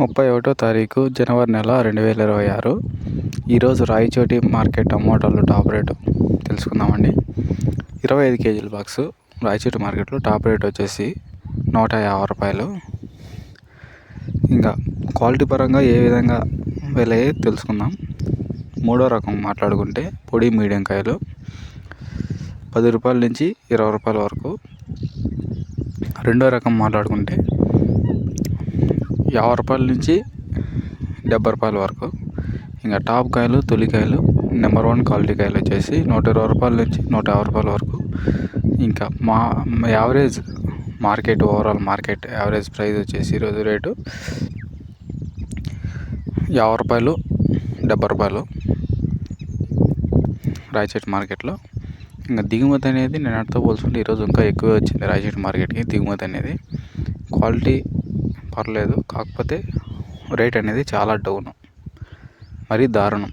31వ తారీఖు జనవరి నెల 2026. ఈరోజు రాయచోటి మార్కెట్ టమోటాలు టాప్ రేటు తెలుసుకుందామండి. 25 కేజీల బాక్సు రాయచోటి మార్కెట్లో టాప్ రేట్ వచ్చేసి 150 రూపాయలు. ఇంకా క్వాలిటీ పరంగా ఏ విధంగా వెల తెలుసుకుందాం. మూడో రకం మాట్లాడుకుంటే పొడి మీడియం కాయలు 10 రూపాయల నుంచి 20 రూపాయల వరకు. రెండో రకం మాట్లాడుకుంటే 50 రూపాయల నుంచి 70 రూపాయల వరకు. ఇంకా టాప్ కాయలు తొలికాయలు నెంబర్ 1 క్వాలిటీ కాయలు వచ్చేసి 120 రూపాయల నుంచి 150 రూపాయల వరకు. ఇంకా average market overall market average price వచ్చేసి ఈరోజు రేటు 50 రూపాయలు 70 రూపాయలు రాయచోటి మార్కెట్లో. ఇంకా దిగుమతి అనేది నిన్నటితో పోల్చుకుంటే ఈరోజు ఇంకా ఎక్కువే వచ్చింది రాయచోటి మార్కెట్కి దిగుమతి అనేది. క్వాలిటీ పర్లేదు, కాకపోతే రేట్ అనేది చాలా డౌన్, మరీ దారుణం.